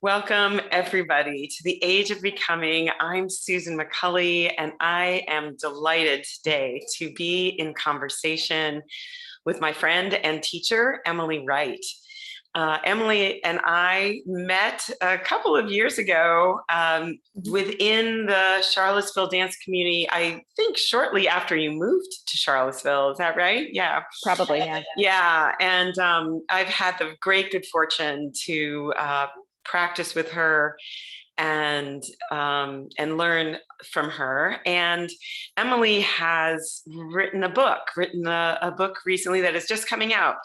Welcome, everybody, to the Age of Becoming. I'm Susan McCulley, and I am delighted today to be in conversation with my friend and teacher, Emily Wright. Emily and I met a couple of years ago within the Charlottesville dance community, I think shortly after you moved to Charlottesville. Is that right? Yeah. Probably, yeah. Yeah, and I've had the great good fortune to practice with her and learn from her. And Emily has written a book recently that is just coming out.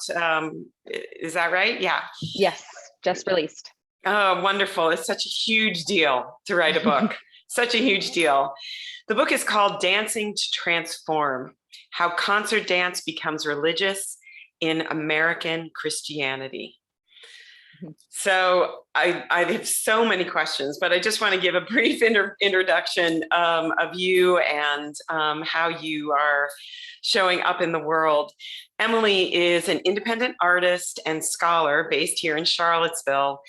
Is that right? Yeah. Yes, just released. Oh, wonderful. It's such a huge deal to write a book. Such a huge deal. The book is called Dancing to Transform: How Concert Dance Becomes Religious in American Christianity. So I have so many questions, but I just want to give a brief introduction of you and how you are showing up in the world. Emily is an independent artist and scholar based here in Charlottesville,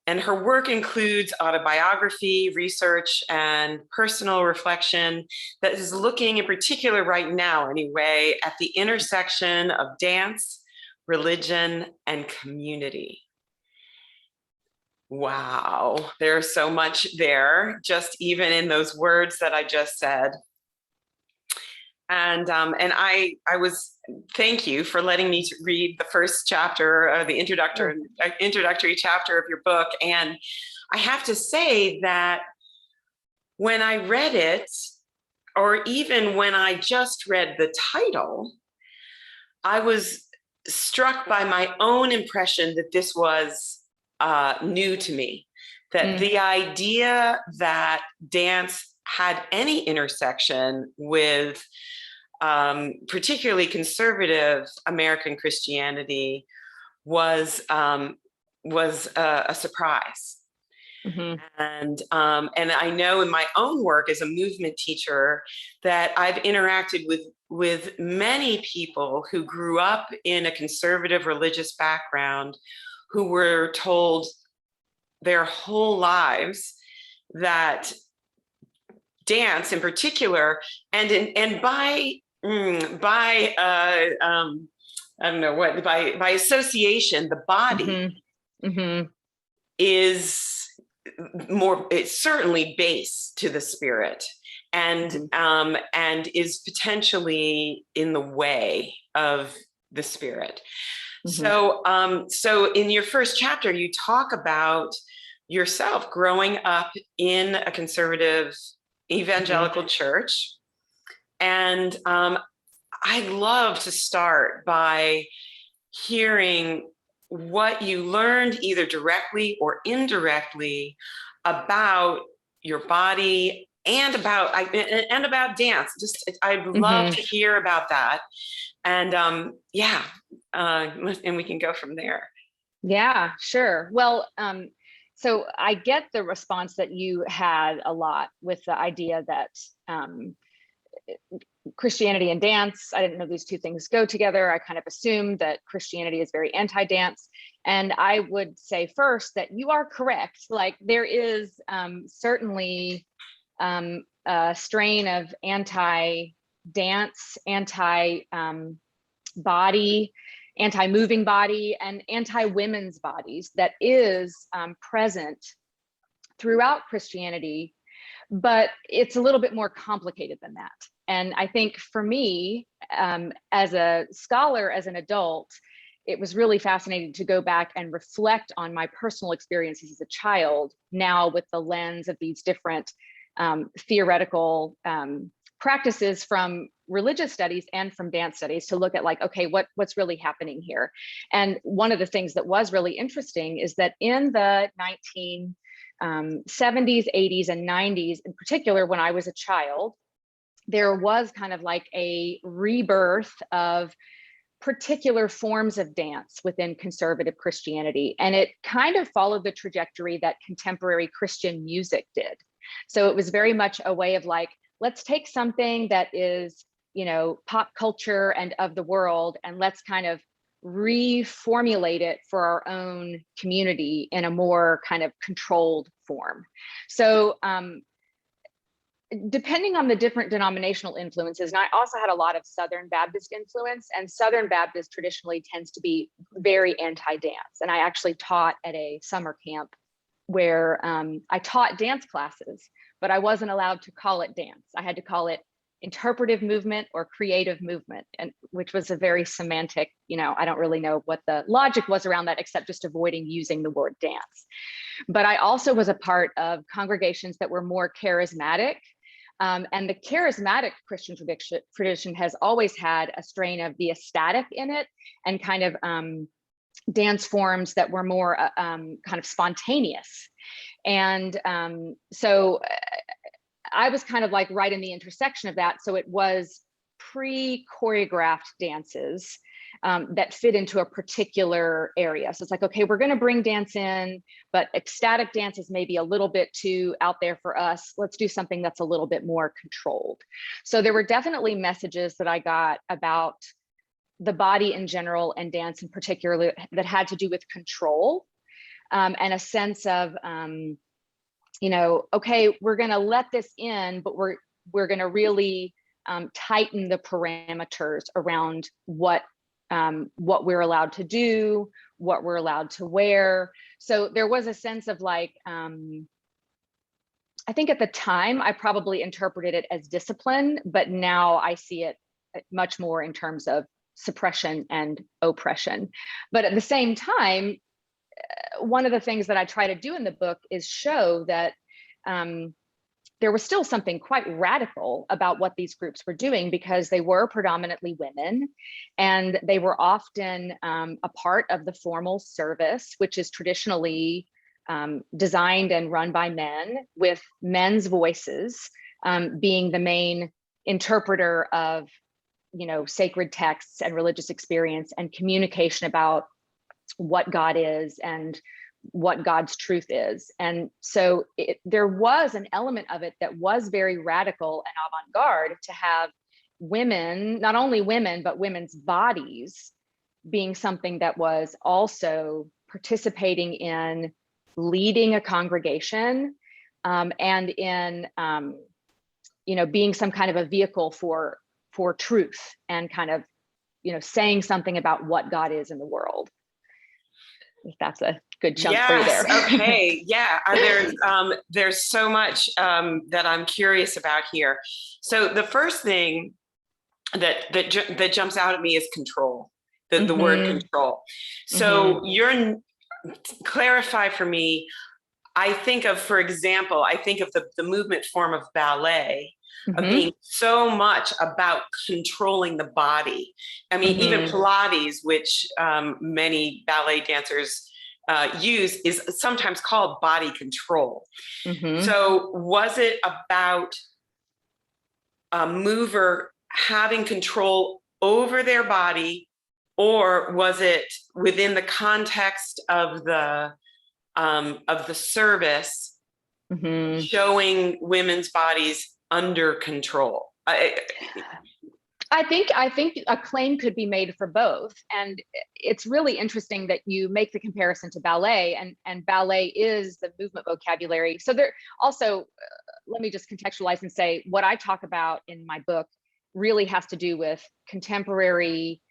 and her work includes autobiography, research, and personal reflection that is looking in particular right now, anyway, at the intersection of dance, religion, and community. Wow, there's so much there, just even in those words that I just said. And I was, thank you for letting me read the first chapter, the introductory chapter of your book. And I have to say that when I read it, or even when I just read the title, I was struck by my own impression that this was new to me, that the idea that dance had any intersection with particularly conservative American Christianity was a surprise. Mm-hmm. And I know in my own work as a movement teacher that I've interacted with many people who grew up in a conservative religious background, who were told their whole lives that dance in particular, and by I don't know what, by association, the body is more, it's certainly base to the spirit, and is potentially in the way of the spirit. So in your first chapter, you talk about yourself growing up in a conservative evangelical church. And I'd love to start by hearing what you learned either directly or indirectly about your body and about dance. I'd love to hear about that. And and we can go from there. Yeah, sure. Well, so I get the response that you had a lot with the idea that Christianity and dance, I didn't know these two things go together. I kind of assumed that Christianity is very anti-dance. And I would say first that you are correct. Like, there is certainly a strain of anti-dance, anti-body, anti-moving body, and anti-women's bodies that is present throughout Christianity, but it's a little bit more complicated than that. And I think for me, as a scholar, as an adult, it was really fascinating to go back and reflect on my personal experiences as a child, now with the lens of these different theoretical practices from religious studies and from dance studies, to look at, like, okay, what's really happening here. And one of the things that was really interesting is that in the 1970s, 80s, and 90s, in particular, when I was a child, there was kind of like a rebirth of particular forms of dance within conservative Christianity. And it kind of followed the trajectory that contemporary Christian music did. So it was very much a way of, like, let's take something that is, pop culture and of the world, and let's kind of reformulate it for our own community in a more kind of controlled form. So depending on the different denominational influences, and I also had a lot of Southern Baptist influence, and Southern Baptist traditionally tends to be very anti-dance. And I actually taught at a summer camp where I taught dance classes, but I wasn't allowed to call it dance. I had to call it interpretive movement or creative movement, and which was a very semantic, I don't really know what the logic was around that, except just avoiding using the word dance. But I also was a part of congregations that were more charismatic. And the charismatic Christian tradition has always had a strain of the ecstatic in it, and kind of dance forms that were more kind of spontaneous. And so I was kind of like right in the intersection of that. So it was pre-choreographed dances that fit into a particular area. So it's like, okay, we're going to bring dance in, but ecstatic dance is maybe a little bit too out there for us. Let's do something that's a little bit more controlled. So there were definitely messages that I got about the body in general and dance in particular that had to do with control, and a sense of, okay, we're going to let this in, but we're going to really tighten the parameters around what we're allowed to do, what we're allowed to wear. So there was a sense of like, I think at the time I probably interpreted it as discipline, but now I see it much more in terms of suppression and oppression. But at the same time, one of the things that I try to do in the book is show that there was still something quite radical about what these groups were doing, because they were predominantly women, and they were often a part of the formal service, which is traditionally designed and run by men, with men's voices being the main interpreter of sacred texts and religious experience and communication about what God is and what God's truth is. And so there was an element of it that was very radical and avant-garde, to have women, not only women, but women's bodies being something that was also participating in leading a congregation, and in being some kind of a vehicle for truth, and kind of saying something about what God is in the world. If that's a good chunk for you there. Okay. Yeah. There's so much that I'm curious about here. So the first thing that jumps out at me is control. The word control. So clarify for me. I think of, for example, the movement form of ballet, of being so much about controlling the body. I mean, even Pilates, which many ballet dancers use, is sometimes called body control. So was it about a mover having control over their body, or was it within the context of the service, showing women's bodies under control? I think a claim could be made for both. And it's really interesting that you make the comparison to ballet, and ballet is the movement vocabulary. So there also, let me just contextualize and say, what I talk about in my book really has to do with contemporary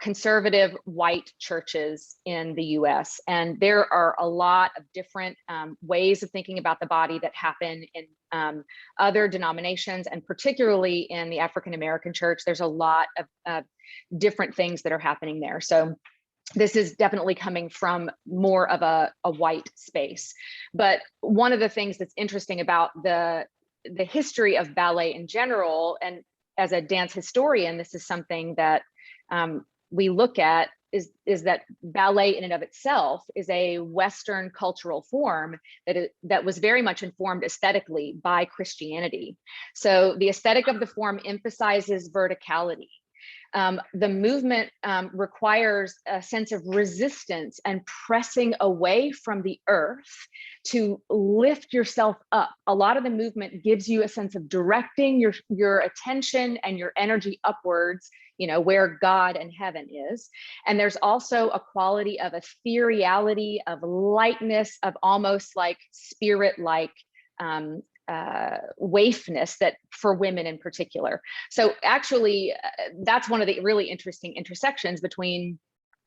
conservative white churches in the US. And there are a lot of different ways of thinking about the body that happen in other denominations, and particularly in the African American church. There's a lot of different things that are happening there. So this is definitely coming from more of a white space. But one of the things that's interesting about the history of ballet in general, and as a dance historian, this is something that we look at, is that ballet in and of itself is a Western cultural form that was very much informed aesthetically by Christianity. So the aesthetic of the form emphasizes verticality. The movement requires a sense of resistance and pressing away from the earth to lift yourself up. A lot of the movement gives you a sense of directing your attention and your energy upwards where God and heaven is. And there's also a quality of ethereality, of lightness, of almost like spirit-like waifness that for women in particular. So actually, that's one of the really interesting intersections between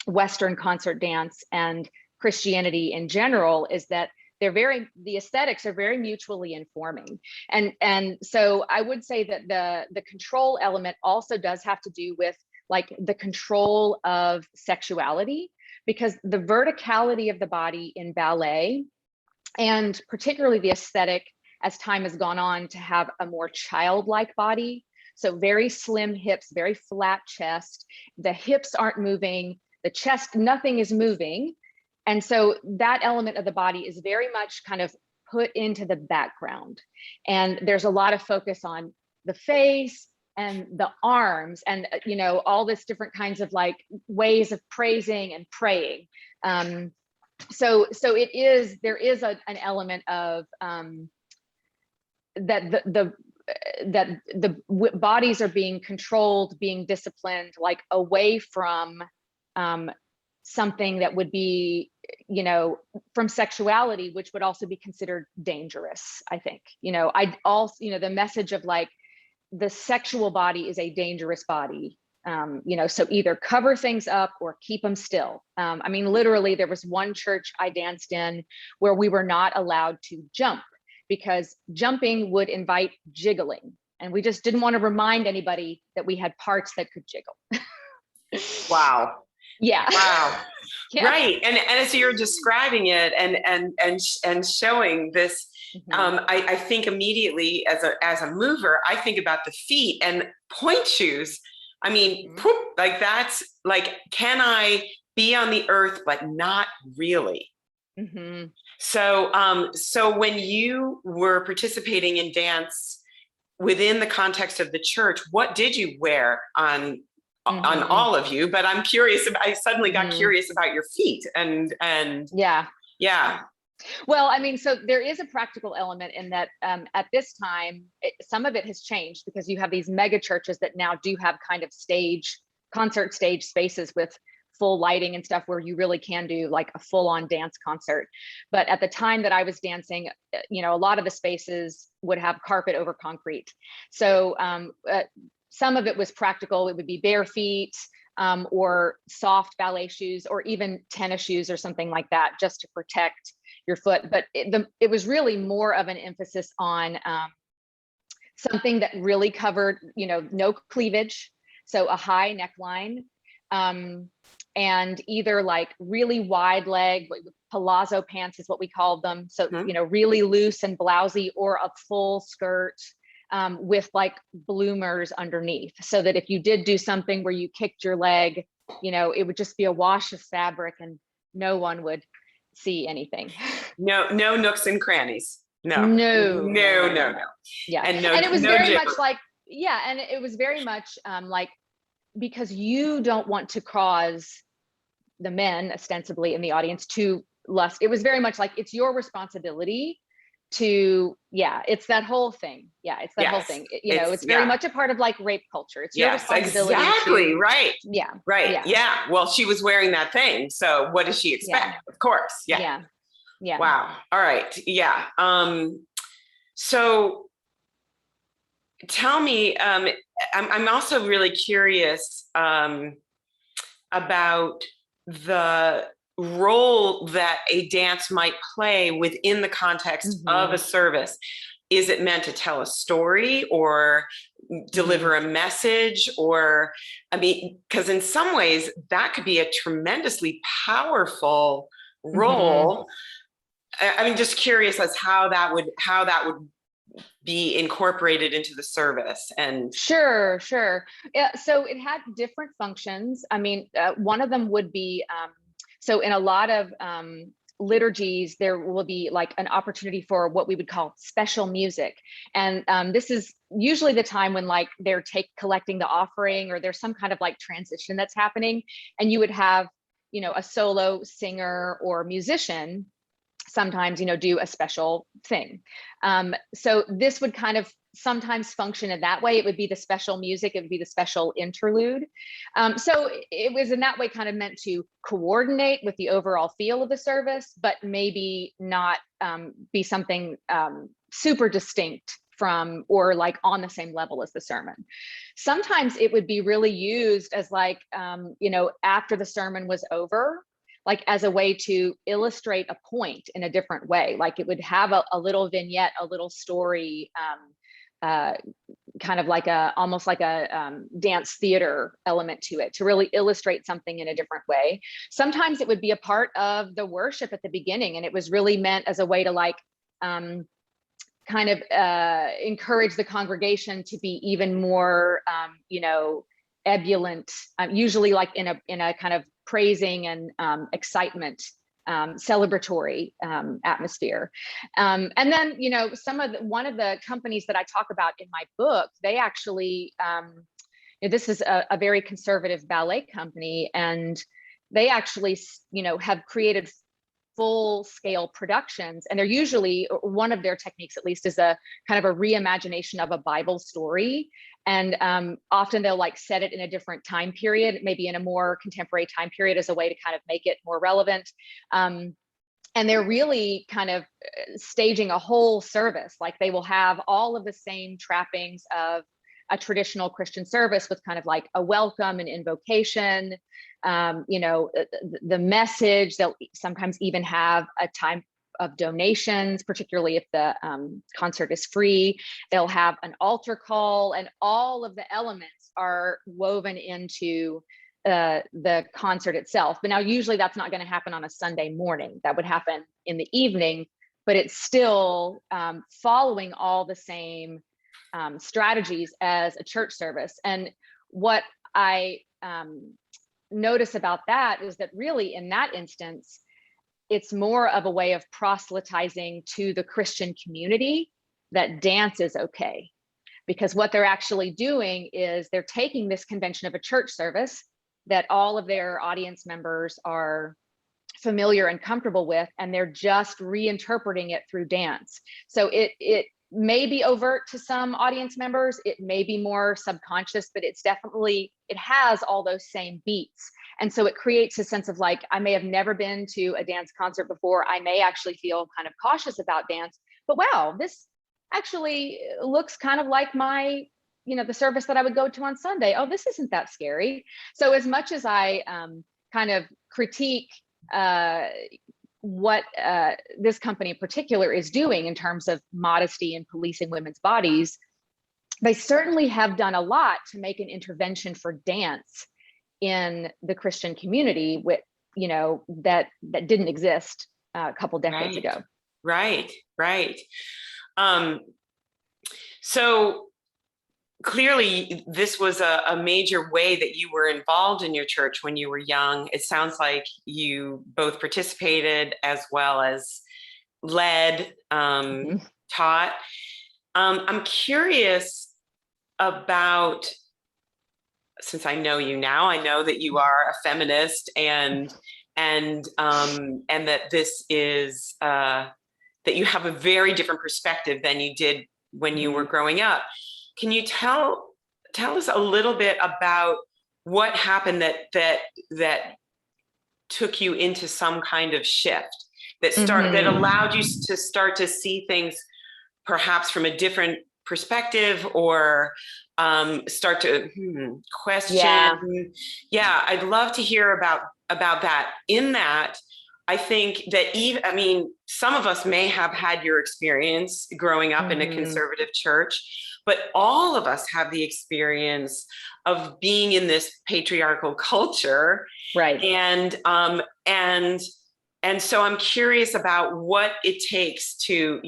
Western concert dance and Christianity in general, is that the aesthetics are very mutually informing. And so I would say that the control element also does have to do with like the control of sexuality, because the verticality of the body in ballet, and particularly the aesthetic as time has gone on to have a more childlike body. So very slim hips, very flat chest, the hips aren't moving, the chest, nothing is moving. And so that element of the body is very much kind of put into the background. And there's a lot of focus on the face and the arms and, all this different kinds of like ways of praising and praying. So there is an element of that the bodies are being controlled, being disciplined, like away from something that would be, from sexuality, which would also be considered dangerous, I think. The message of like the sexual body is a dangerous body. So either cover things up or keep them still. Literally, there was one church I danced in where we were not allowed to jump because jumping would invite jiggling. And we just didn't want to remind anybody that we had parts that could jiggle. Wow. Yeah. Wow. Yeah. Right. And as you're describing it and showing this, I think immediately as a mover, I think about the feet and point shoes. I mean, like that's like, can I be on the earth, but not really? Mm-hmm. So when you were participating in dance within the context of the church, what did you wear on all of you? But I'm curious. I suddenly got curious about your feet and yeah. Well, so there is a practical element in that at this time, some of it has changed because you have these mega churches that now do have kind of concert stage spaces with full lighting and stuff where you really can do like a full-on dance concert. But at the time that I was dancing, a lot of the spaces would have carpet over concrete. So some of it was practical. It would be bare feet or soft ballet shoes or even tennis shoes or something like that, just to protect your foot. But it was really more of an emphasis on something that really covered, no cleavage. So a high neckline and either like really wide leg, palazzo pants is what we called them. So, really loose and blousy, or a full skirt with like bloomers underneath, so that if you did do something where you kicked your leg, it would just be a wash of fabric and no one would see anything. No nooks and crannies. No. Yeah. And it was very much like, and it was very much like, because you don't want to cause the men ostensibly in the audience to lust. It was very much like, it's your responsibility to, it's that whole thing. Yeah, it's that whole thing. It's very much a part of like rape culture. It's your responsibility. Exactly. Right. Yeah. Right. Yeah. Well, she was wearing that thing. So what does she expect? Yeah. Of course. Yeah. Wow. All right. Yeah. So tell me, I'm also really curious about the role that a dance might play within the context of a service. Is it meant to tell a story or deliver a message? Or, because in some ways that could be a tremendously powerful role. Just curious as how that would be incorporated into the service. And sure. Yeah, so it had different functions. One of them would be, so in a lot of liturgies, there will be like an opportunity for what we would call special music. And this is usually the time when like they're collecting the offering, or there's some kind of like transition that's happening. And you would have, a solo singer or musician sometimes, do a special thing. So this would kind of sometimes function in that way. It would be the special music, it would be the special interlude. So it was in that way kind of meant to coordinate with the overall feel of the service, but maybe not be something super distinct from, or like on the same level as the sermon. Sometimes it would be really used as like, after the sermon was over, like as a way to illustrate a point in a different way. Like it would have a little vignette, a little story, kind of like almost like a dance theater element to it, to really illustrate something in a different way. Sometimes it would be a part of the worship at the beginning, and it was really meant as a way to like kind of encourage the congregation to be even more, ebullient, usually like in a kind of praising and excitement, celebratory atmosphere. And then, one of the companies that I talk about in my book, they actually, this is a very conservative ballet company, and they actually, have created full scale productions. And they're usually, one of their techniques at least, is a kind of a reimagination of a Bible story. And often they'll like set it in a different time period, maybe in a more contemporary time period, as a way to kind of make it more relevant. And they're really kind of staging a whole service. Like they will have all of the same trappings of a traditional Christian service, with kind of like a welcome and invocation, the message. They'll sometimes even have a time of donations, particularly if the concert is free. They'll have an altar call, and all of the elements are woven into the concert itself. But now usually that's not going to happen on a Sunday morning. That would happen in the evening, but it's still following all the same strategies as a church service. And what I notice about that is that really in that instance, it's more of a way of proselytizing to the Christian community that dance is okay. Because what they're actually doing is they're taking this convention of a church service that all of their audience members are familiar and comfortable with, and they're just reinterpreting it through dance. So it may be overt to some audience members, it may be more subconscious, but it has all those same beats. And so it creates a sense of like, I may have never been to a dance concert before. I may actually feel kind of cautious about dance, but wow, this actually looks kind of like my, the service that I would go to on Sunday. Oh, this isn't that scary. So as much as I kind of critique what this company in particular is doing in terms of modesty and policing women's bodies, they certainly have done a lot to make an intervention for dance in the Christian community, with that didn't exist a couple decades ago. Right. So clearly this was a major way that you were involved in your church when you were young. It sounds like you both participated as well as led, taught. I'm curious about, since I know you now, I know that you are a feminist, and that this is that you have a very different perspective than you did when you were growing up. Can you tell us a little bit about what happened that took you into some kind of shift that allowed you to start to see things perhaps from a different perspective, or start to question? Yeah, I'd love to hear about that. In that, I think that some of us may have had your experience growing up in a conservative church, but all of us have the experience of being in this patriarchal culture. Right. And so I'm curious about what it takes to,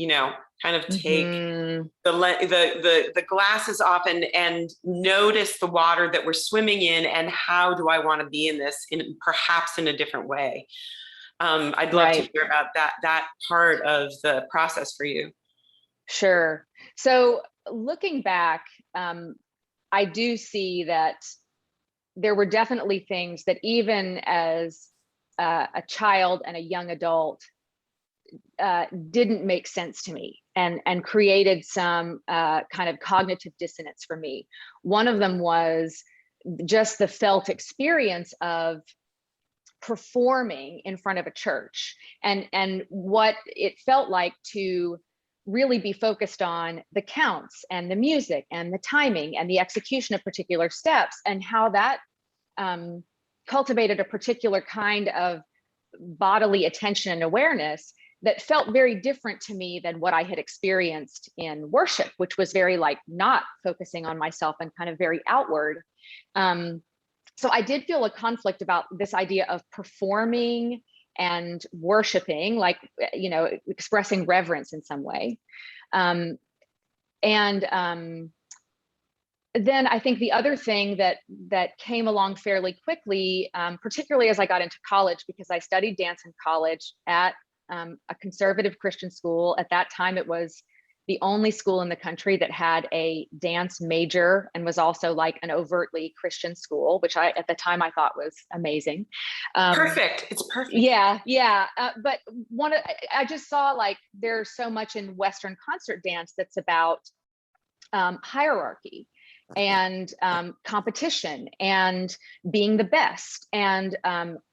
kind of take the glasses off and notice the water that we're swimming in, and how do I want to be in this, perhaps in a different way. I'd love to hear about that part of the process for you. Sure. So looking back, I do see that there were definitely things that even as a child and a young adult, didn't make sense to me, and created some kind of cognitive dissonance for me. One of them was just the felt experience of performing in front of a church, and what it felt like to really be focused on the counts and the music and the timing and the execution of particular steps, and how that cultivated a particular kind of bodily attention and awareness that felt very different to me than what I had experienced in worship, which was very like not focusing on myself and kind of very outward. So I did feel a conflict about this idea of performing and worshiping, like, you know, expressing reverence in some way. And then I think the other thing that came along fairly quickly, particularly as I got into college, because I studied dance in college at a conservative Christian school. At that time, it was the only school in the country that had a dance major and was also like an overtly Christian school, which at the time I thought was amazing. Perfect. It's perfect. Yeah. But I just saw like there's so much in Western concert dance that's about hierarchy and competition and being the best and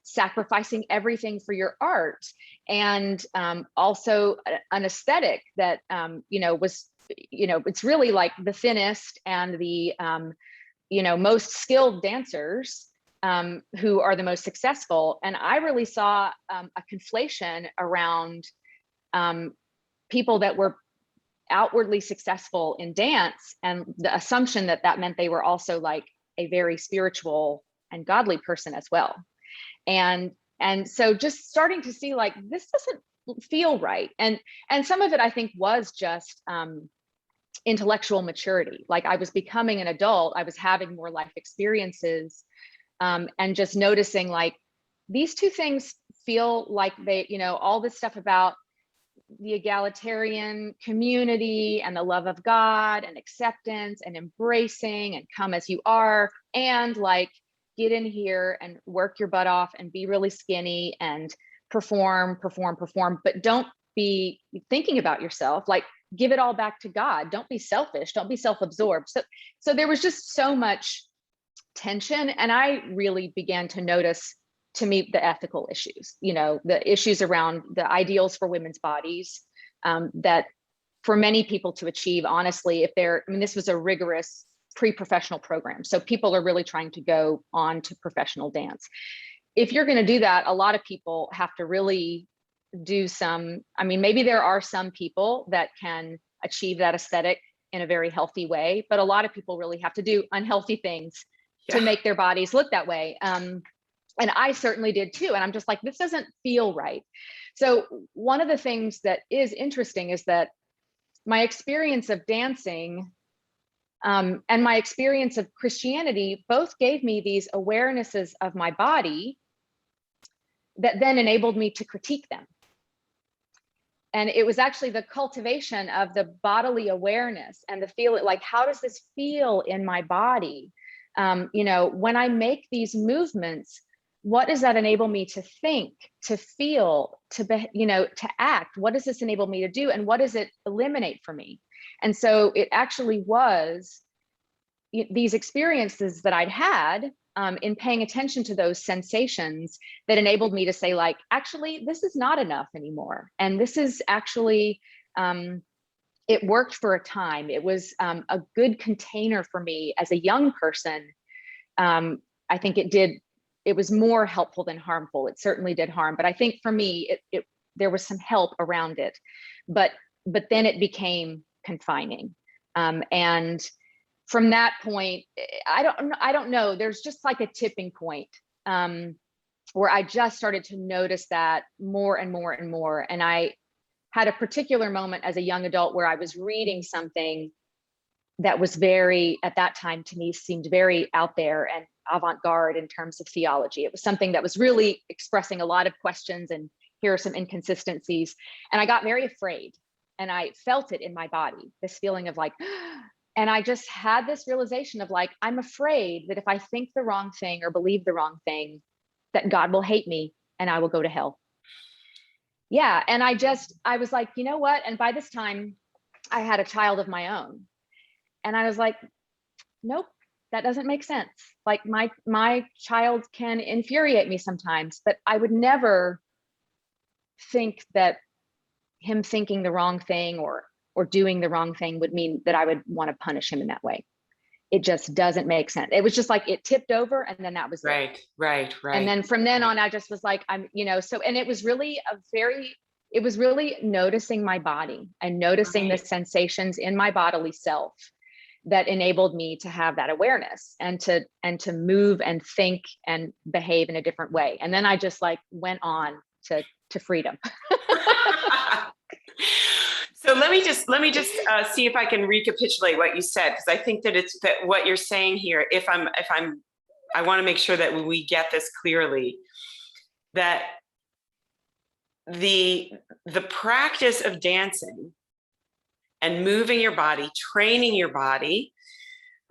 sacrificing everything for your art, and also an aesthetic that you know was, you know, it's really like the thinnest and the you know, most skilled dancers who are the most successful. And I really saw a conflation around people that were outwardly successful in dance, and the assumption that that meant they were also like a very spiritual and godly person as well. And so just starting to see like this doesn't feel right. And some of it I think was just intellectual maturity. Like I was becoming an adult, I was having more life experiences, and just noticing like these two things feel like they, you know, all this stuff about the egalitarian community and the love of God and acceptance and embracing and come as you are, and like get in here and work your butt off and be really skinny and perform, but don't be thinking about yourself. Like give it all back to God. Don't be selfish. Don't be self-absorbed. So there was just so much tension, and I really began to notice, to me, the ethical issues, you know, the issues around the ideals for women's bodies, that for many people to achieve, honestly, if they're, I mean, this was a rigorous pre-professional program. So people are really trying to go on to professional dance. If you're going to do that, a lot of people have to really do some, I mean, maybe there are some people that can achieve that aesthetic in a very healthy way, but a lot of people really have to do unhealthy things to make their bodies look that way. And I certainly did too. And I'm just like, this doesn't feel right. So one of the things that is interesting is that my experience of dancing and my experience of Christianity both gave me these awarenesses of my body that then enabled me to critique them. And it was actually the cultivation of the bodily awareness and the feeling, like, how does this feel in my body? You know, when I make these movements, what does that enable me to think, to feel, to be, you know, to act? What does this enable me to do? And what does it eliminate for me? And so it actually was these experiences that I'd had in paying attention to those sensations that enabled me to say, like, actually, this is not enough anymore. And this is actually, it worked for a time. It was a good container for me as a young person. I think it was more helpful than harmful. It certainly did harm, but I think for me, there was some help around it, but then it became confining. And from that point, I don't know, there's just like a tipping point where I just started to notice that more and more and more. And I had a particular moment as a young adult where I was reading something that was very, at that time to me, seemed very out there and avant-garde in terms of theology. It was something that was really expressing a lot of questions, and here are some inconsistencies. And I got very afraid, and I felt it in my body, this feeling of like, and I just had this realization of like, I'm afraid that if I think the wrong thing or believe the wrong thing, that God will hate me and I will go to hell. Yeah. And I was like, you know what? And by this time I had a child of my own. And I was like, nope, that doesn't make sense. Like my child can infuriate me sometimes, but I would never think that him thinking the wrong thing or doing the wrong thing would mean that I would want to punish him in that way. It just doesn't make sense. It was just like it tipped over and then that was Right, it. right, And right. then from then on, I just was like, so, and it was really noticing my body and noticing the Right. sensations in my bodily self that enabled me to have that awareness and to move and think and behave in a different way. And then I just like went on to freedom. So let me just see if I can recapitulate what you said, because I think that it's that what you're saying here. I want to make sure that we get this clearly. That the practice of dancing and moving your body, training your body,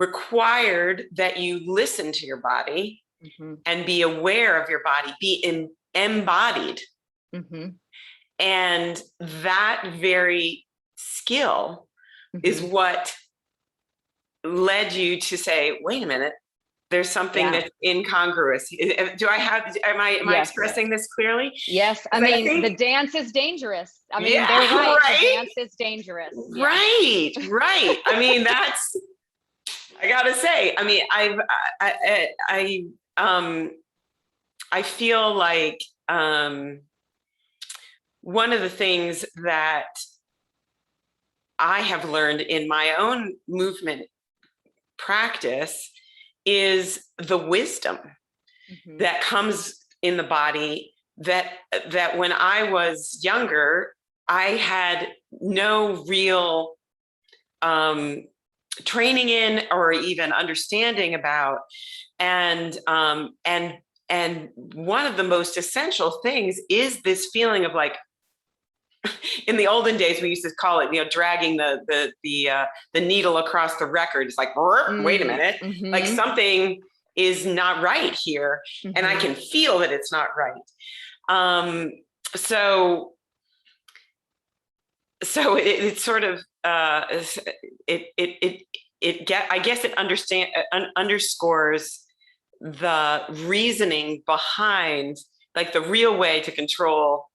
required that you listen to your body Mm-hmm. and be aware of your body, be embodied. Mm-hmm. And that very skill is Mm-hmm. what led you to say, wait a minute, there's something Yeah. that's incongruous. Am I Yes. expressing this clearly? Yes. I 'Cause I mean, think, the dance is dangerous. I mean, yeah, they're right. The right, dance is dangerous. Yeah. right, right. I mean, I gotta say, I mean, I feel like one of the things that I have learned in my own movement practice is the wisdom Mm-hmm. that comes in the body, that when I was younger, I had no real training in or even understanding about. And one of the most essential things is this feeling of like, in the olden days we used to call it, dragging the needle across the record. It's like, wait a minute, like Mm-hmm. something is not right here, and I Mm-hmm. can feel that it's not right. So it sort of I guess it underscores the reasoning behind, like, the real way to control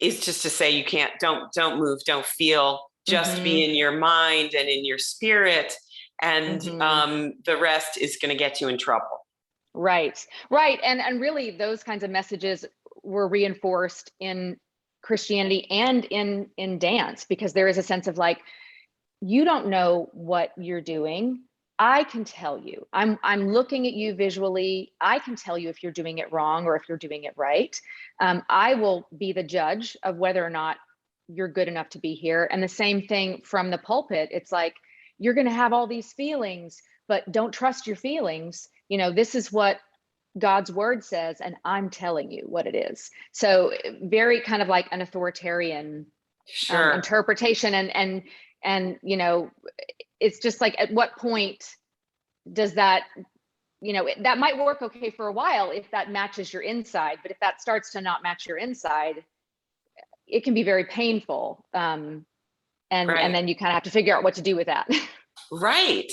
is just to say you can't, don't move, don't feel, just Mm-hmm. be in your mind and in your spirit, and Mm-hmm. the rest is going to get you in trouble. Right. Right. And really those kinds of messages were reinforced in Christianity and in dance, because there is a sense of like, you don't know what you're doing. I can tell you. I'm looking at you visually. I can tell you if you're doing it wrong or if you're doing it right. I will be the judge of whether or not you're good enough to be here. And the same thing from the pulpit. It's like, you're going to have all these feelings, but don't trust your feelings. This is what God's word says, and I'm telling you what it is. So very kind of like an authoritarian Sure. interpretation. And it's just like, at what point does that, that might work okay for a while if that matches your inside, but if that starts to not match your inside, it can be very painful. And Right. then you kind of have to figure out what to do with that. Right.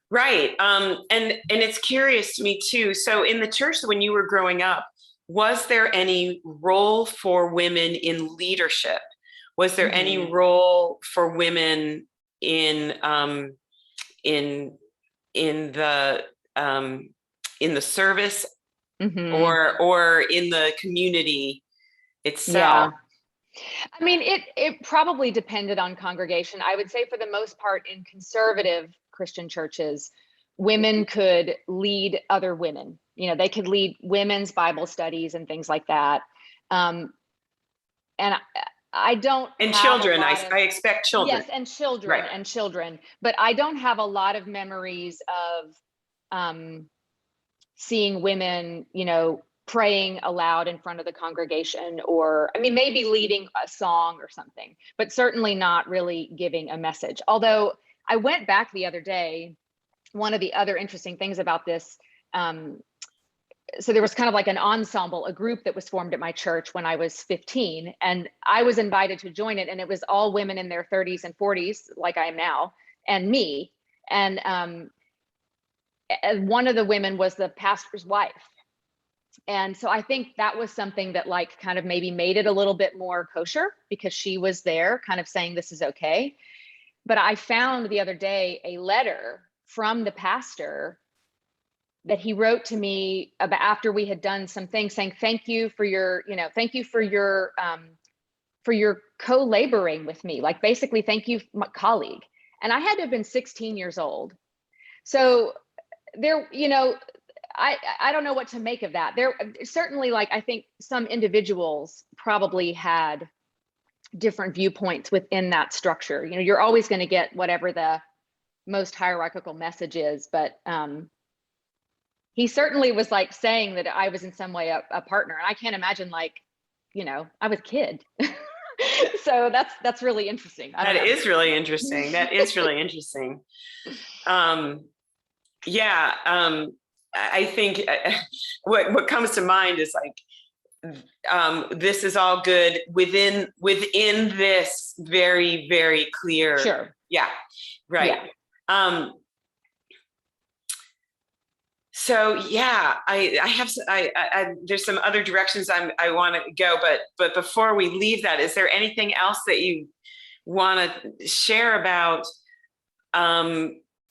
Right. And it's curious to me too. So in the church, when you were growing up, was there any role for women in leadership? Was there any role for women in in the service, Mm-hmm. or in the community Yeah. itself? I mean, it probably depended on congregation. I would say for the most part in conservative Christian churches, women could lead other women. They could lead women's Bible studies and things like that. And I don't And have a children, lot of, I expect children. yes, and children Right. and children, but I don't have a lot of memories of seeing women, praying aloud in front of the congregation, or, I mean, maybe leading a song or something, but certainly not really giving a message. Although I went back the other day, one of the other interesting things about this, so there was kind of like an ensemble, a group that was formed at my church when I was 15, and I was invited to join it, and it was all women in their 30s and 40s, like I am now, and me. And one of the women was the pastor's wife. And so I think that was something that like kind of maybe made it a little bit more kosher, because she was there kind of saying this is okay. But I found the other day a letter from the pastor that he wrote to me about after we had done some things, saying thank you for your, thank you for your co-laboring with me, like basically thank you, my colleague. And I had to have been 16 years old. So there, I don't know what to make of that. There certainly, like, I think some individuals probably had different viewpoints within that structure. You're always going to get whatever the most hierarchical message is, but he certainly was like saying that I was in some way a partner. And I can't imagine, like, I was a kid. So that's really interesting. That is really interesting. That is really interesting. Yeah. I think what comes to mind is like, this is all good within this very, very clear. Sure. Yeah. Right. Yeah. So yeah, there's some other directions I want to go, but before we leave that, is there anything else that you want to share about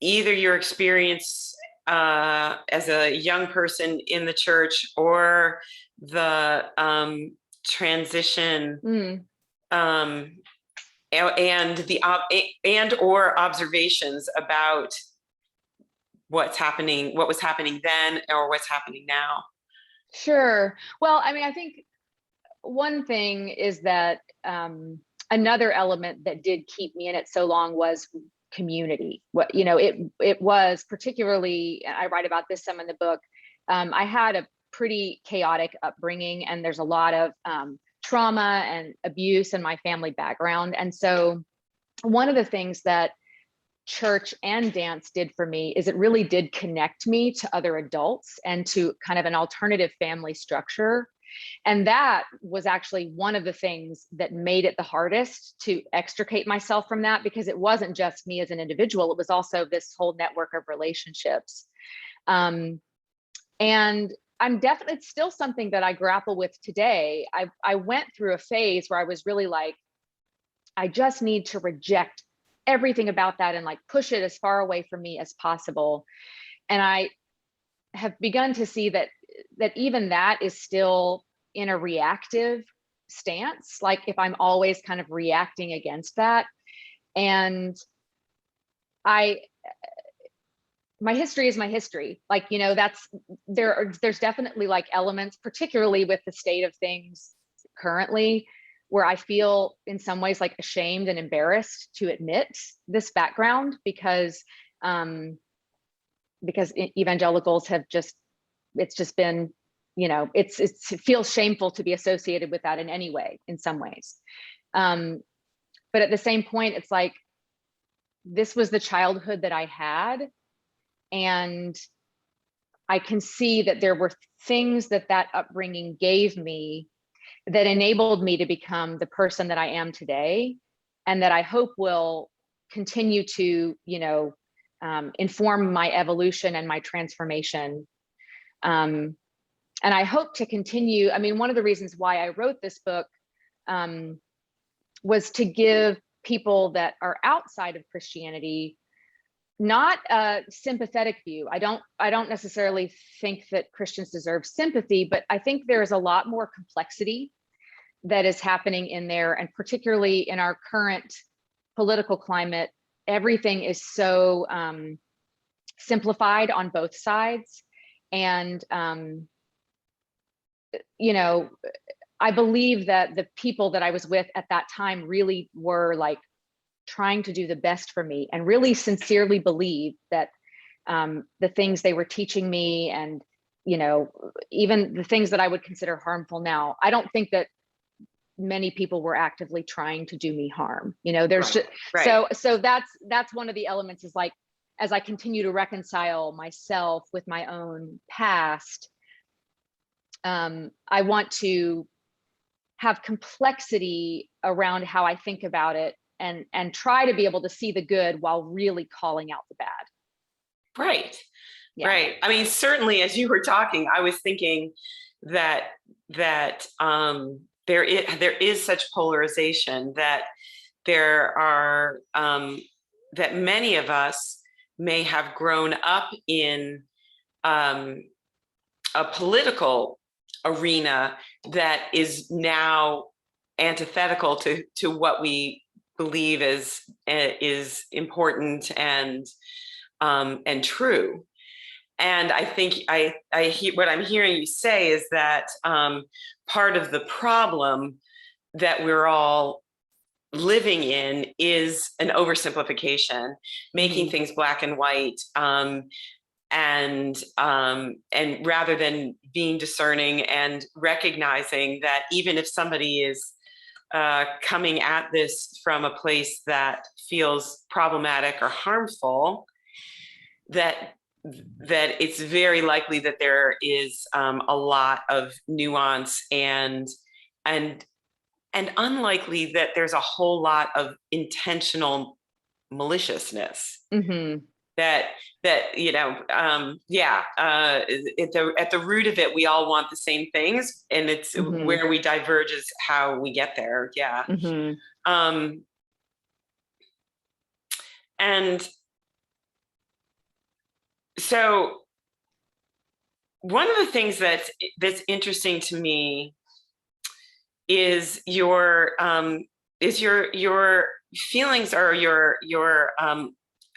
either your experience as a young person in the church, or the transition and or observations about what was happening then, or what's happening now? Sure. Well, I mean, I think one thing is that another element that did keep me in it so long was community. It was particularly, and I write about this some in the book, I had a pretty chaotic upbringing, and there's a lot of trauma and abuse in my family background. And so one of the things that church and dance did for me is it really did connect me to other adults and to kind of an alternative family structure. And that was actually one of the things that made it the hardest to extricate myself from that, because it wasn't just me as an individual, it was also this whole network of relationships. And I'm definitely, it's still something that I grapple with today. I went through a phase where I was really like, I just need to reject everything about that and like push it as far away from me as possible. And I have begun to see that even that is still in a reactive stance, like if I'm always kind of reacting against that. And my history is my history. Like, there's definitely like elements, particularly with the state of things currently, where I feel in some ways like ashamed and embarrassed to admit this background, because evangelicals have it's just been, it feels shameful to be associated with that in any way, in some ways. But at the same point, it's like, this was the childhood that I had. And I can see that there were things that upbringing gave me that enabled me to become the person that I am today, and that I hope will continue to, inform my evolution and my transformation. And I hope to continue. I mean, one of the reasons why I wrote this book was to give people that are outside of Christianity not a sympathetic view. I don't necessarily think that Christians deserve sympathy, but I think there is a lot more complexity that is happening in there. And particularly in our current political climate, everything is so simplified on both sides. And, I believe that the people that I was with at that time really were like trying to do the best for me, and really sincerely believe that the things they were teaching me, and even the things that I would consider harmful now, I don't think that many people were actively trying to do me harm. There's right. So that's one of the elements, is like, as I continue to reconcile myself with my own past, I want to have complexity around how I think about it, and try to be able to see the good while really calling out the bad. Right. Yeah. Right. I mean, certainly as you were talking, I was thinking that there is such polarization, that there are that many of us may have grown up in a political arena that is now antithetical to what we believe is important and true. And I think what I'm hearing you say is that part of the problem that we're all living in is an oversimplification, making things black and white, and rather than being discerning and recognizing that even if somebody is coming at this from a place that feels problematic or harmful, that it's very likely that there is a lot of nuance and unlikely that there's a whole lot of intentional maliciousness. That at the root of it, we all want the same things, and it's where we diverge is how we get there. Yeah. And so one of the things that's interesting to me is your feelings or your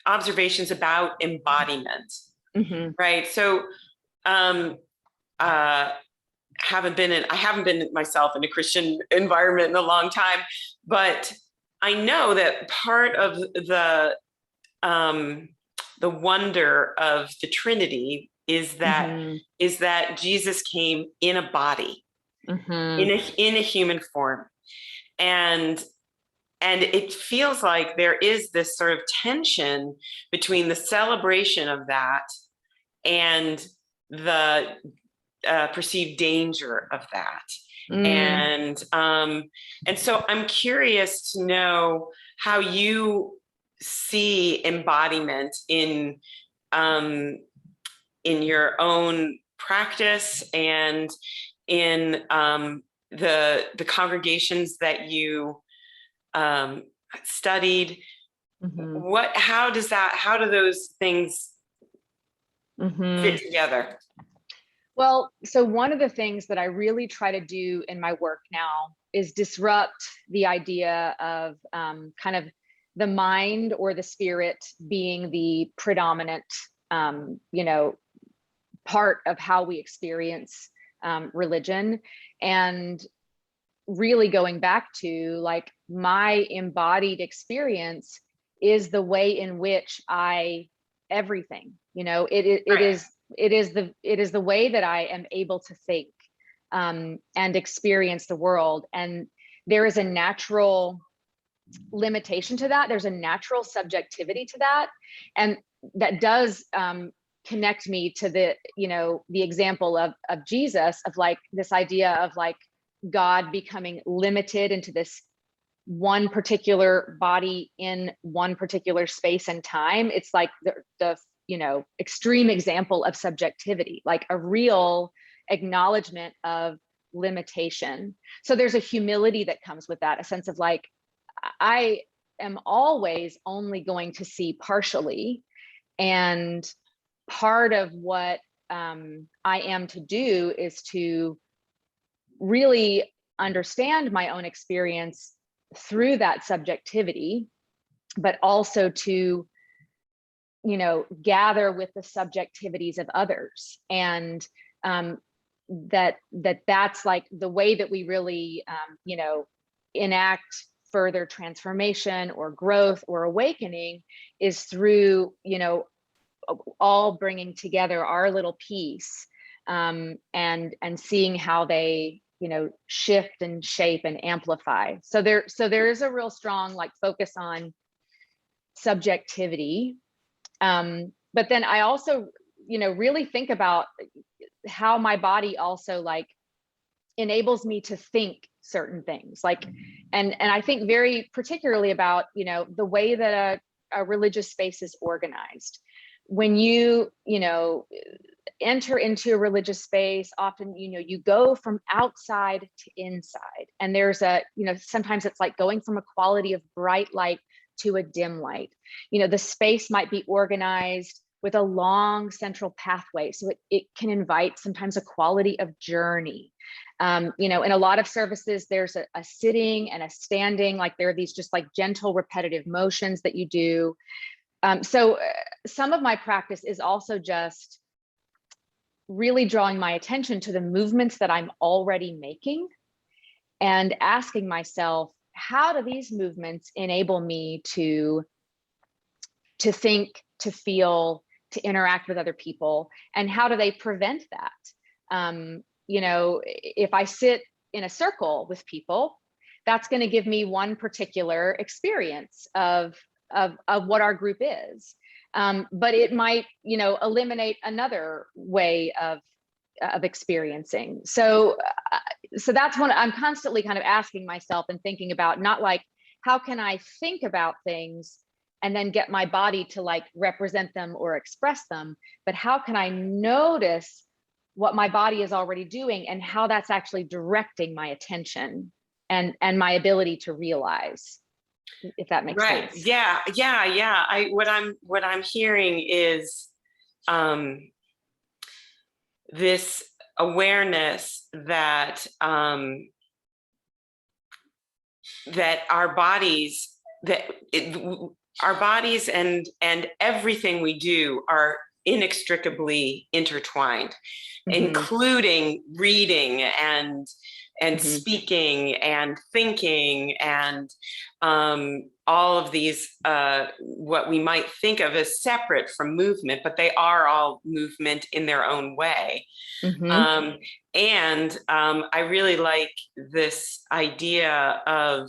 observations about embodiment, right? So I haven't been myself in a Christian environment in a long time, but I know that part of the wonder of the Trinity is that Jesus came in a body, in a human form, and it feels like there is this sort of tension between the celebration of that and the perceived danger of that. And so I'm curious to know how you see embodiment in your own practice and in the congregations that you studied. How do those things fit together? Well, so one of the things that I really try to do in my work now is disrupt the idea of kind of the mind or the spirit being the predominant, part of how we experience religion, and really going back to like my embodied experience is the way in which everything, it is the way that I am able to think and experience the world. And there is a natural limitation to that. There's a natural subjectivity to that. And that does connect me to the example of Jesus, of like this idea of like God becoming limited into this one particular body in one particular space and time. It's like the extreme example of subjectivity, like a real acknowledgement of limitation. So there's a humility that comes with that, a sense of like, I am always only going to see partially. And part of what I am to do is to really understand my own experience through that subjectivity, but also to gather with the subjectivities of others. And that's like the way that we really enact further transformation or growth or awakening is through all bringing together our little piece, and seeing how they shift and shape and amplify. So there is a real strong like focus on subjectivity. But then I also, really think about how my body also like enables me to think certain things, like, and I think very particularly about, you know, the way that a religious space is organized. When you know, enter into a religious space, often, you know, you go from outside to inside, and there's a, you know, sometimes it's like going from a quality of bright light to a dim light. You know, the space might be organized with a long central pathway, so it can invite sometimes a quality of journey. You know, in a lot of services, there's a sitting and a standing, like there are these just like gentle repetitive motions that you do. So some of my practice is also just really drawing my attention to the movements that I'm already making and asking myself, how do these movements enable me to think, to feel, to interact with other people, and how do they prevent that? You know, if I sit in a circle with people, that's going to give me one particular experience of what our group is. But it might, you know, eliminate another way of experiencing. So that's one I'm constantly kind of asking myself and thinking about, not like, how can I think about things and then get my body to like represent them or express them, but how can I notice what my body is already doing and how that's actually directing my attention and my ability to realize, if that makes sense. Yeah. What I'm hearing is this awareness that that our bodies and everything we do are inextricably intertwined, including reading and speaking and thinking and all of these, what we might think of as separate from movement, but they are all movement in their own way. And I really like this idea of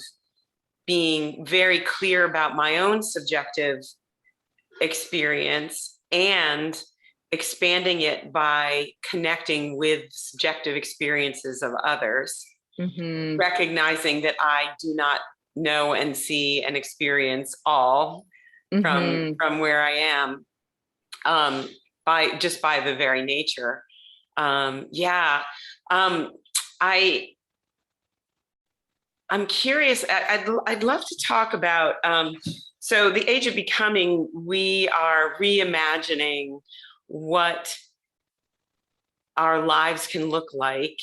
being very clear about my own subjective experience and expanding it by connecting with subjective experiences of others, recognizing that I do not know and see and experience all from where I am, by the very nature. I'm curious. I'd love to talk about, so the Age of Becoming, we are reimagining what our lives can look like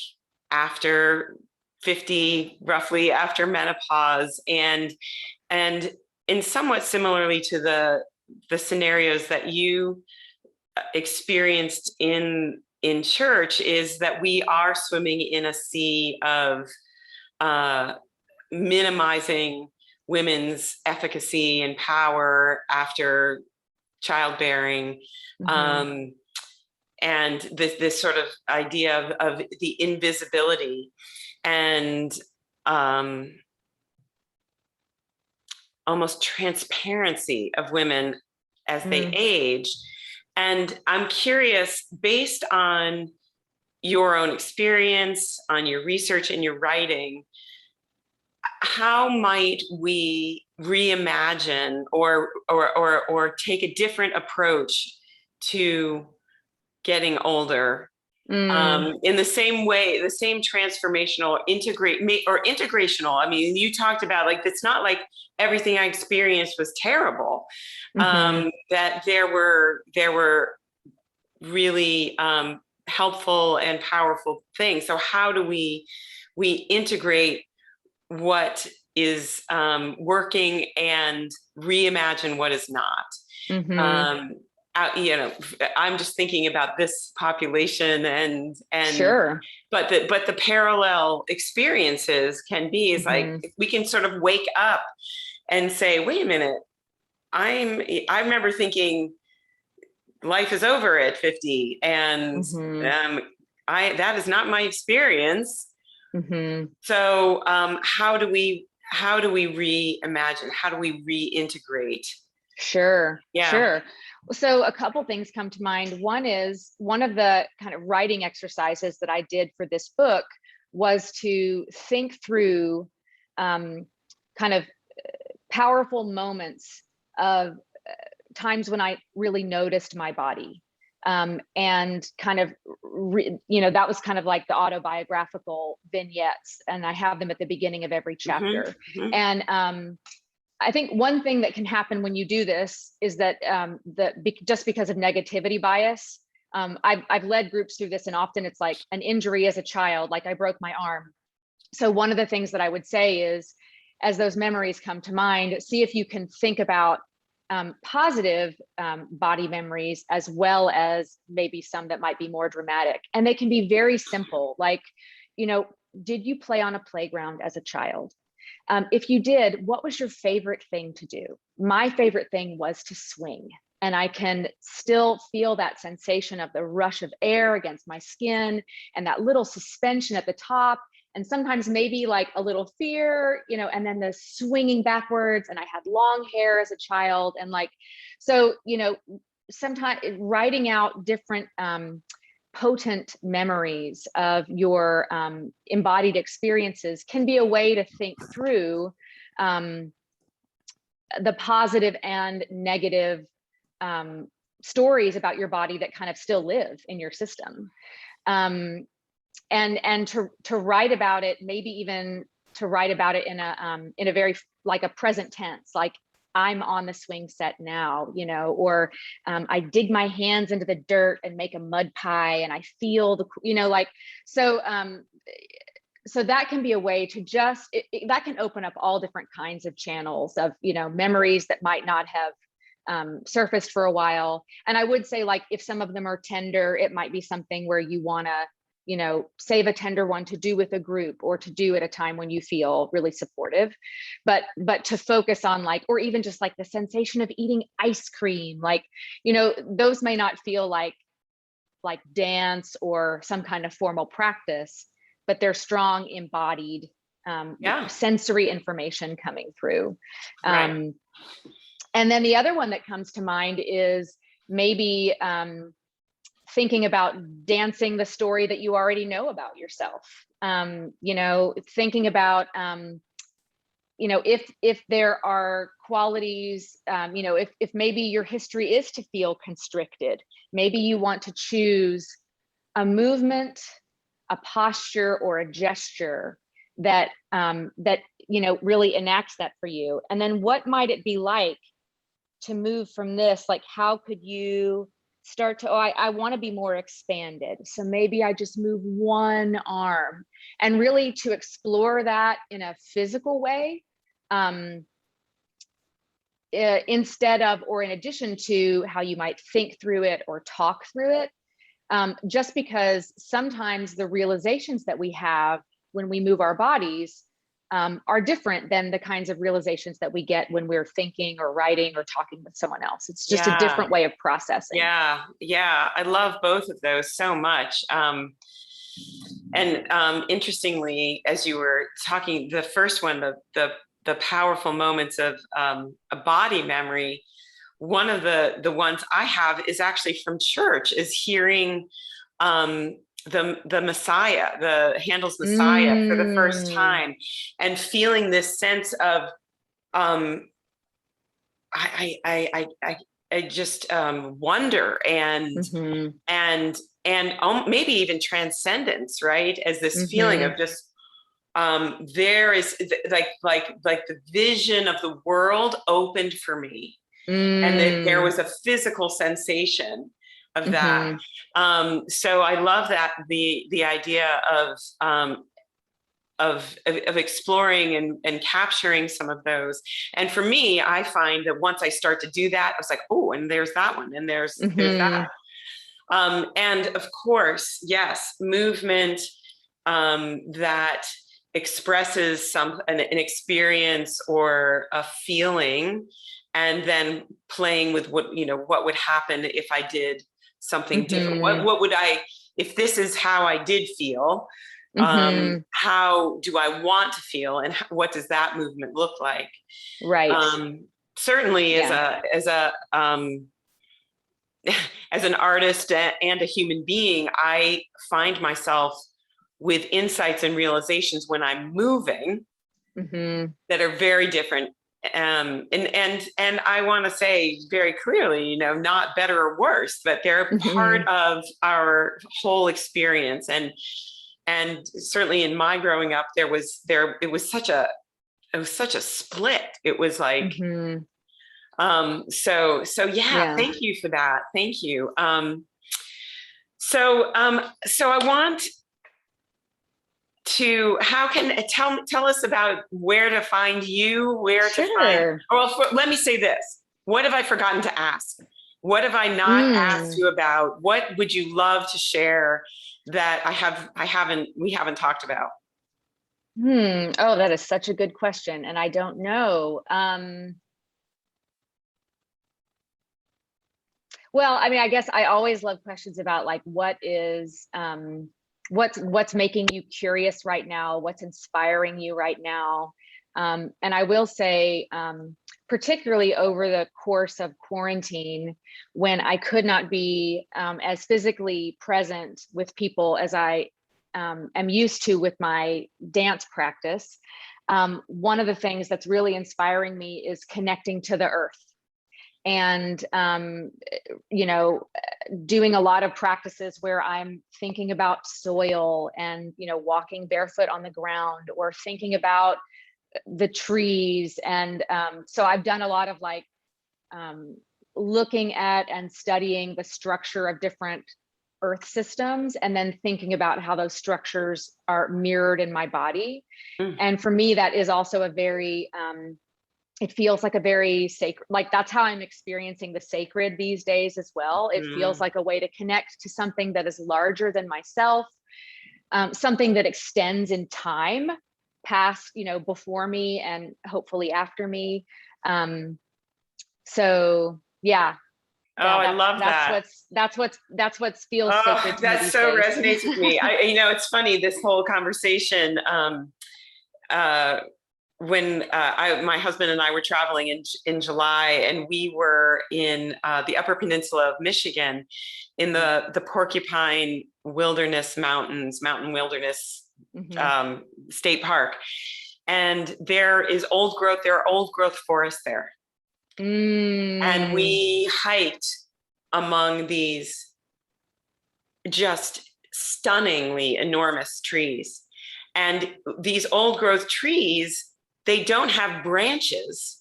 after 50, roughly after menopause, and in somewhat similarly to the scenarios that you experienced in church, is that we are swimming in a sea of minimizing women's efficacy and power after childbearing, and this sort of idea of the invisibility and almost transparency of women as they age. And I'm curious, based on your own experience, on your research and your writing, how might we reimagine or take a different approach to getting older, in the same way, the same transformational integrational? I mean, you talked about, like, it's not like everything I experienced was terrible, that there were really helpful and powerful things. So how do we integrate what is working and reimagine what is not? You know, I'm just thinking about this population and sure, but the parallel experiences can be, is like, if we can sort of wake up and say, wait a minute, I remember thinking life is over at 50, and that is not my experience. So how do we reimagine? How do we reintegrate Sure, Yeah. sure. So a couple things come to mind. One is, one of the kind of writing exercises that I did for this book was to think through kind of powerful moments of times when I really noticed my body. And kind of, that was kind of like the autobiographical vignettes, and I have them at the beginning of every chapter. And I think one thing that can happen when you do this is that just because of negativity bias, I've led groups through this, and often it's like an injury as a child, like I broke my arm. So one of the things that I would say is, as those memories come to mind, see if you can think about positive body memories, as well as maybe some that might be more dramatic. And they can be very simple, like, did you play on a playground as a child? If you did, what was your favorite thing to do? My favorite thing was to swing. And I can still feel that sensation of the rush of air against my skin, and that little suspension at the top. And sometimes maybe like a little fear, and then the swinging backwards. And I had long hair as a child. And so, sometimes writing out different potent memories of your embodied experiences can be a way to think through the positive and negative stories about your body that kind of still live in your system. And to write about it, maybe even to write about it in a very, like, a present tense, like, I'm on the swing set now, or I dig my hands into the dirt and make a mud pie, and I feel so that can be a way to just, that can open up all different kinds of channels of, memories that might not have surfaced for a while. And I would say, like, if some of them are tender, it might be something where you want to, save a tender one to do with a group, or to do at a time when you feel really supportive. But to focus on, like, or even just like the sensation of eating ice cream, like, those may not feel like dance or some kind of formal practice, but they're strong embodied sensory information coming through. Right. And then the other one that comes to mind is maybe thinking about dancing the story that you already know about yourself. Thinking about, if there are qualities, if maybe your history is to feel constricted, maybe you want to choose a movement, a posture, or a gesture that really enacts that for you. And then what might it be like to move from this? Like, how could you start to, I want to be more expanded, so maybe I just move one arm, and really to explore that in a physical way, instead of, or in addition to, how you might think through it or talk through it. Just because sometimes the realizations that we have when we move our bodies are different than the kinds of realizations that we get when we're thinking or writing or talking with someone else. It's just a different way of processing. Yeah. I love both of those so much. Interestingly, as you were talking, the first one, the powerful moments of a body memory, one of the ones I have is actually from church, is hearing the Messiah, the Handel's Messiah, for the first time, and feeling this sense of I just wonder and maybe even transcendence, right? As this feeling of just there is like the vision of the world opened for me, and that there was a physical sensation of that. So I love that, the idea of exploring and capturing some of those. And for me, I find that once I start to do that, I was like, oh, and there's that one, and there's that. And of course, yes, movement that expresses an experience or a feeling, and then playing with what would happen if I did something different. What would if this is how I did feel, how do I want to feel, and what does that movement look like? Right. certainly Yeah. as an artist and a human being, I find myself with insights and realizations when I'm moving that are very different. And I want to say very clearly, you know, not better or worse, but they're part of our whole experience. And certainly in my growing up, it was such a split. It was like, so yeah, thank you for that. Thank you. So I want to, tell us about where to find you, where to find, let me say this. What have I forgotten to ask? What have I not asked you about? What would you love to share that we haven't talked about? Oh, that is such a good question. And I don't know. Well, I mean, I guess I always love questions about like, what's making you curious right now? What's inspiring you right now? And I will say, particularly over the course of quarantine, when I could not be as physically present with people as I am used to with my dance practice, one of the things that's really inspiring me is connecting to the earth. And, you know, doing a lot of practices where I'm thinking about soil and, you know, walking barefoot on the ground, or thinking about the trees. And so I've done a lot of like looking at and studying the structure of different earth systems, and then thinking about how those structures are mirrored in my body. And for me, that is also a very, it feels like a very sacred, like that's how I'm experiencing the sacred these days as well. It feels like a way to connect to something that is larger than myself, something that extends in time past, you know, before me and hopefully after me. So yeah. I love that. That's what feels sacred to me that these so days. resonates with me. You know, it's funny, this whole conversation, when my husband and I were traveling in July, and we were in the Upper Peninsula of Michigan, in the Porcupine Wilderness Mountain Wilderness State Park, and there are old growth forests there, and we hiked among these just stunningly enormous trees. And these old growth trees, they don't have branches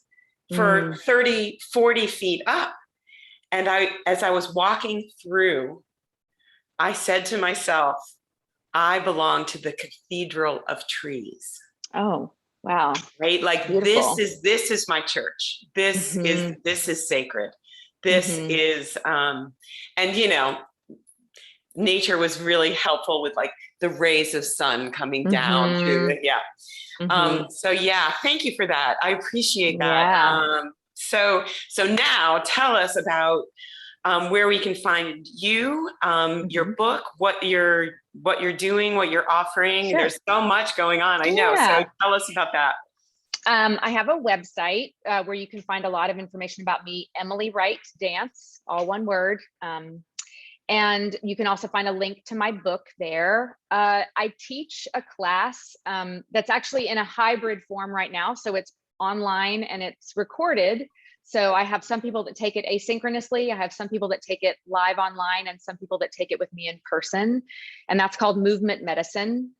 for 30, 40 feet up. And as I was walking through, I said to myself, I belong to the cathedral of trees. Oh, wow. Right? Like, beautiful. This is my church. This is sacred. This is, and you know, nature was really helpful with like the rays of sun coming down through it. Yeah. So yeah, thank you for that. I appreciate that. Yeah. So now tell us about where we can find you, your book, what you're doing, what you're offering. Sure. There's so much going on. I know. So tell us about that. I have a website where you can find a lot of information about me, Emily Wright Dance, all one word. And you can also find a link to my book there. I teach a class that's actually in a hybrid form right now. So it's online and it's recorded. So I have some people that take it asynchronously. I have some people that take it live online, and some people that take it with me in person. And that's called Movement Medicine.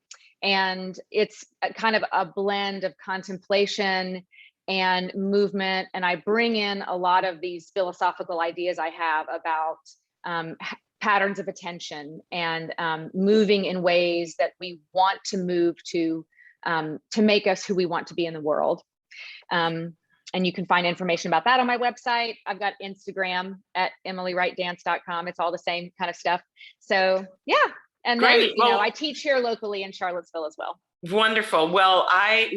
And it's kind of a blend of contemplation and movement. And I bring in a lot of these philosophical ideas I have about patterns of attention and moving in ways that we want to move to make us who we want to be in the world. And you can find information about that on my website. I've got Instagram at emilywrightdance.com. It's all the same kind of stuff. So yeah. And Great. then, you know, I teach here locally in Charlottesville as well. Wonderful. Well, I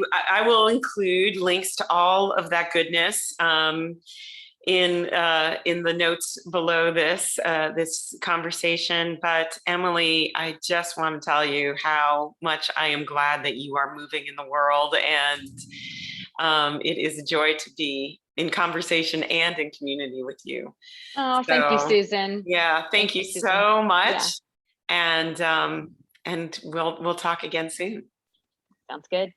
will include links to all of that goodness in the notes below this conversation. But Emily, I just want to tell you how much I am glad that you are moving in the world, and it is a joy to be in conversation and in community with you. Oh, thank you, So, Susan. yeah, thank you Susan. so much. Yeah. And we'll talk again soon. Sounds good.